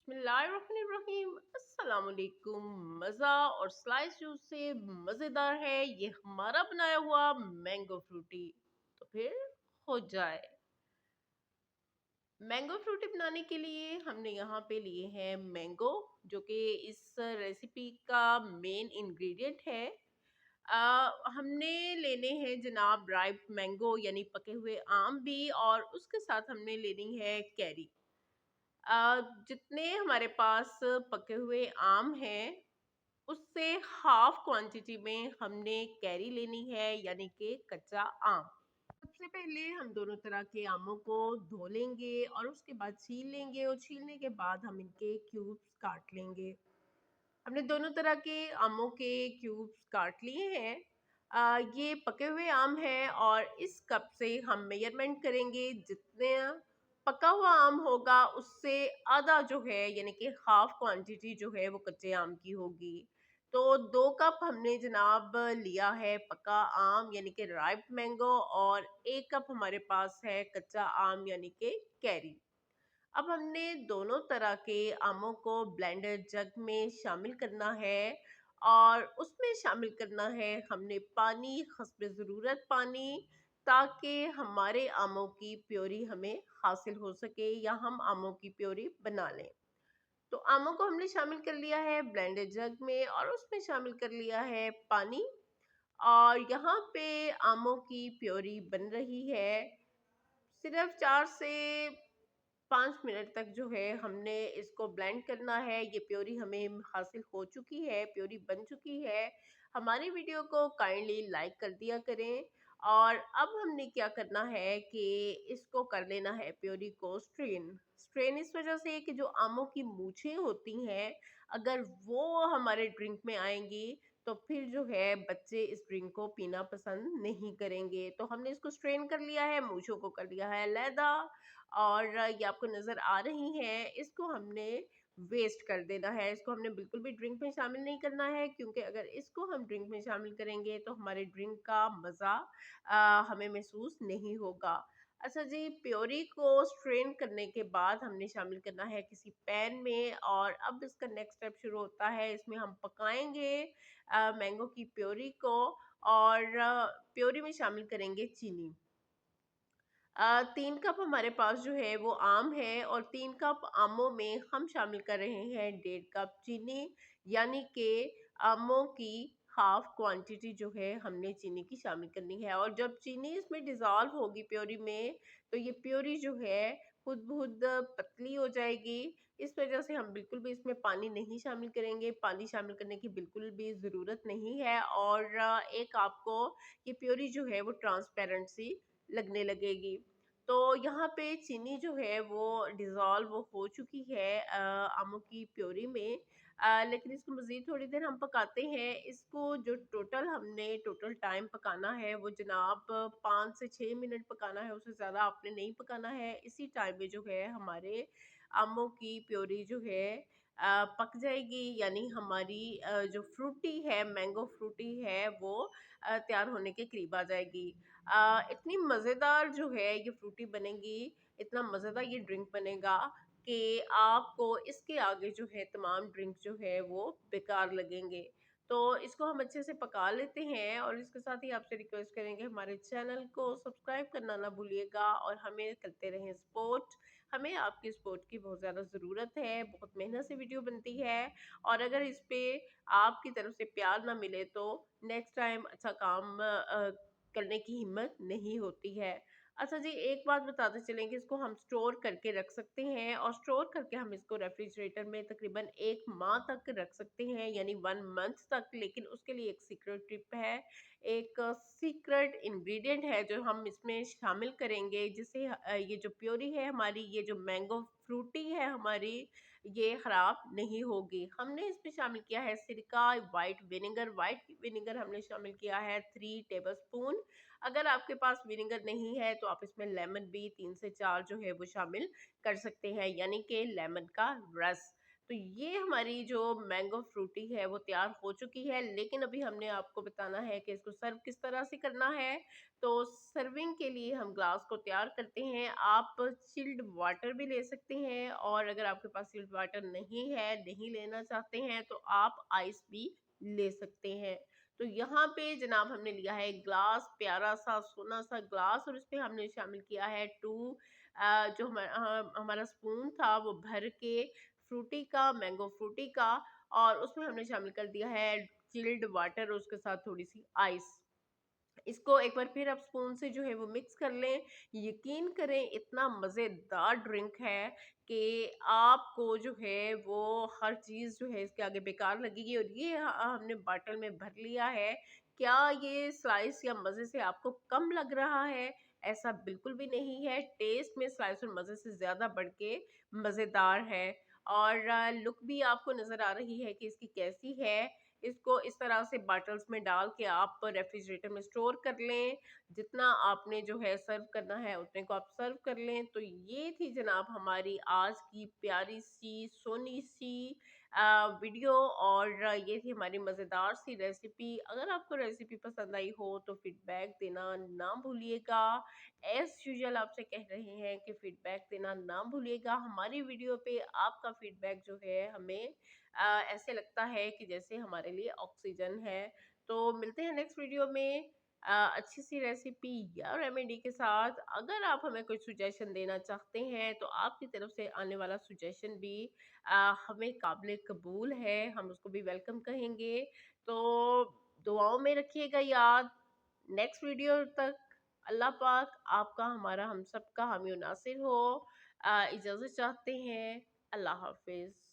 बिस्मिल्लाहिर्रहमानिर्रहीम। अस्सलाम वालेकुम। मज़ा और स्लाइस जूस से मज़ेदार है ये हमारा बनाया हुआ मैंगो फ्रूटी। तो फिर हो जाए। मैंगो फ्रूटी बनाने के लिए हमने यहाँ पे लिए हैं मैंगो, जो कि इस रेसिपी का मेन इंग्रेडिएंट है। हमने लेने हैं जनाब राइप मैंगो यानी पके हुए आम भी, और उसके साथ हमने लेनी है कैरी। जितने हमारे पास पके हुए आम हैं, उससे हाफ क्वांटिटी में हमने कैरी लेनी है यानी कि कच्चा आम। सबसे पहले हम दोनों तरह के आमों को धो लेंगे और उसके बाद छील लेंगे, और छीलने के बाद हम इनके क्यूब्स काट लेंगे। हमने दोनों तरह के आमों के क्यूब्स काट लिए हैं। ये पके हुए आम हैं और इस कप से हम मेजरमेंट करेंगे, जितने पका हुआ आम होगा उससे आधा जो है यानी कि हाफ क्वांटिटी जो है वो कच्चे आम की होगी। तो 2 कप हमने जनाब लिया है पका आम यानी कि राइप मैंगो, और 1 कप हमारे पास है कच्चा आम यानी कि कैरी। अब हमने दोनों तरह के आमों को ब्लेंडर जग में शामिल करना है, और उसमें शामिल करना है हमने पानी, हस्बे ज़रूरत पानी, ताकि हमारे आमों की प्योरी हमें हासिल हो सके या हम आमों की प्योरी बना लें। तो आमों को हमने शामिल कर लिया है ब्लेंडर जग में, और उसमें शामिल कर लिया है पानी, और यहाँ पे आमों की प्योरी बन रही है। सिर्फ 4 से 5 मिनट तक जो है हमने इसको ब्लेंड करना है। ये प्योरी हमें हासिल हो चुकी है, प्योरी बन चुकी है। हमारी वीडियो को काइंडली लाइक कर दिया करें। और अब हमने क्या करना है कि इसको कर लेना है प्योरी को स्ट्रेन। स्ट्रेन इस वजह से कि जो आमों की मूछें होती हैं, अगर वो हमारे ड्रिंक में आएंगी तो फिर जो है बच्चे इस ड्रिंक को पीना पसंद नहीं करेंगे। तो हमने इसको स्ट्रेन कर लिया है, मूछों को कर लिया है अलहदा, और ये आपको नज़र आ रही हैं। इसको हमने वेस्ट कर देना है, इसको हमने बिल्कुल भी ड्रिंक में शामिल नहीं करना है, क्योंकि अगर इसको हम ड्रिंक में शामिल करेंगे तो हमारे ड्रिंक का मज़ा हमें महसूस नहीं होगा। अच्छा जी, प्योरी को स्ट्रेन करने के बाद हमने शामिल करना है किसी पैन में, और अब इसका नेक्स्ट स्टेप शुरू होता है। इसमें हम पकाएंगे मैंगो की प्योरी को, और प्योरी में शामिल करेंगे चीनी। 3 कप हमारे पास जो है वो आम है, और 3 कप आमों में हम शामिल कर रहे हैं 1.5 कप चीनी, यानी कि आमों की हाफ क्वांटिटी जो है हमने चीनी की शामिल करनी है। और जब चीनी इसमें डिज़ोल्व होगी प्योरी में, तो ये प्योरी जो है खुद ब-खुद पतली हो जाएगी। इस वजह से हम बिल्कुल भी इसमें पानी नहीं शामिल करेंगे, पानी शामिल करने की बिल्कुल भी ज़रूरत नहीं है। और एक आपको ये प्योरी जो है वो ट्रांसपेरेंट सी लगने लगेगी। तो यहाँ पे चीनी जो है वो डिज़ोल्व हो चुकी है आमों की प्योरी में। लेकिन इसको मज़ीद थोड़ी देर हम पकाते हैं। इसको जो टोटल टाइम पकाना है वो जनाब 5 से 6 मिनट पकाना है, उससे ज़्यादा आपने नहीं पकाना है। इसी टाइम में जो है हमारे आमों की प्योरी जो है पक जाएगी, यानी हमारी जो फ्रूटी है, मैंगो फ्रूटी है, वो तैयार होने के करीब आ जाएगी। इतनी मज़ेदार जो है ये फ्रूटी बनेगी, इतना मज़ेदार ये ड्रिंक बनेगा कि आपको इसके आगे जो है तमाम ड्रिंक जो है वो बेकार लगेंगे। तो इसको हम अच्छे से पका लेते हैं, और इसके साथ ही आपसे रिक्वेस्ट करेंगे हमारे चैनल को सब्सक्राइब करना ना भूलिएगा, और हमें करते रहें सपोर्ट। हमें आपकी सपोर्ट की बहुत ज़्यादा ज़रूरत है, बहुत मेहनत से वीडियो बनती है, और अगर इस पे आपकी तरफ से प्यार ना मिले तो नेक्स्ट टाइम अच्छा काम करने की हिम्मत नहीं होती है। अच्छा जी, एक बात बताते चलें कि इसको हम स्टोर करके रख सकते हैं, और स्टोर करके हम इसको रेफ्रिजरेटर में तकरीबन 1 माह तक रख सकते हैं, यानी 1 मंथ तक। लेकिन उसके लिए एक सीक्रेट टिप है, एक सीक्रेट इंग्रेडिएंट है जो हम इसमें शामिल करेंगे, जिससे ये जो प्योरी है हमारी, ये जो मैंगो फ्रूटी है हमारी, ये ख़राब नहीं होगी। हमने इसमें शामिल किया है सिरका, व्हाइट विनेगर हमने शामिल किया है 3 टेबलस्पून। अगर आपके पास विनेगर नहीं है तो आप इसमें लेमन भी 3 से 4 जो है वो शामिल कर सकते हैं, यानी कि लेमन का रस। तो ये हमारी जो मैंगो फ्रूटी है वो तैयार हो चुकी है, लेकिन अभी हमने आपको बताना है कि इसको सर्व किस तरह से करना है। तो सर्विंग के लिए हम ग्लास को तैयार करते हैं। आप चिल्ड वाटर भी ले सकते हैं, और अगर आपके पास चिल्ड वाटर नहीं है, नहीं लेना चाहते हैं, तो आप आइस भी ले सकते हैं। तो यहाँ पे जनाब हमने लिया है ग्लास, प्यारा सा सोना सा ग्लास, और इसमें हमने शामिल किया है जो हमारा स्पून था वो भर के फ्रूटी का, मैंगो फ्रूटी का, और उसमें हमने शामिल कर दिया है चिल्ड वाटर, और उसके साथ थोड़ी सी आइस। इसको एक बार फिर आप स्पून से जो है वो मिक्स कर लें। यकीन करें इतना मज़ेदार ड्रिंक है कि आपको जो है वो हर चीज़ जो है इसके आगे बेकार लगेगी। और ये हमने बॉटल में भर लिया है। क्या ये स्लाइस या मज़े से आपको कम लग रहा है? ऐसा बिल्कुल भी नहीं है। टेस्ट में स्लाइस और मज़े से ज़्यादा बढ़ के मज़ेदार है। और लुक भी आपको नज़र आ रही है कि इसकी कैसी है। इसको इस तरह से बॉटल्स में डाल के आप रेफ्रिजरेटर में स्टोर कर लें। जितना आपने जो है सर्व करना है उतने को आप सर्व कर लें। तो ये थी जनाब हमारी आज की प्यारी सी सोनी सी वीडियो, और ये थी हमारी मज़ेदार सी रेसिपी। अगर आपको रेसिपी पसंद आई हो तो फीडबैक देना ना भूलिएगा। एज यूजुअल आपसे कह रहे हैं कि फीडबैक देना ना भूलिएगा। हमारी वीडियो पे आपका फीडबैक जो है हमें ऐसे लगता है कि जैसे हमारे लिए ऑक्सीजन है। तो मिलते हैं नेक्स्ट वीडियो में अच्छी सी रेसिपी या रेमेडी के साथ। अगर आप हमें कोई सुजेशन देना चाहते हैं तो आपकी तरफ से आने वाला सुजेशन भी हमें काबिल कबूल है, हम उसको भी वेलकम कहेंगे। तो दुआओं में रखिएगा याद। नेक्स्ट वीडियो तक अल्लाह पाक आपका, हमारा, हम सबका हामी और नासिर हो। इजाज़त चाहते हैं। अल्लाह हाफिज़।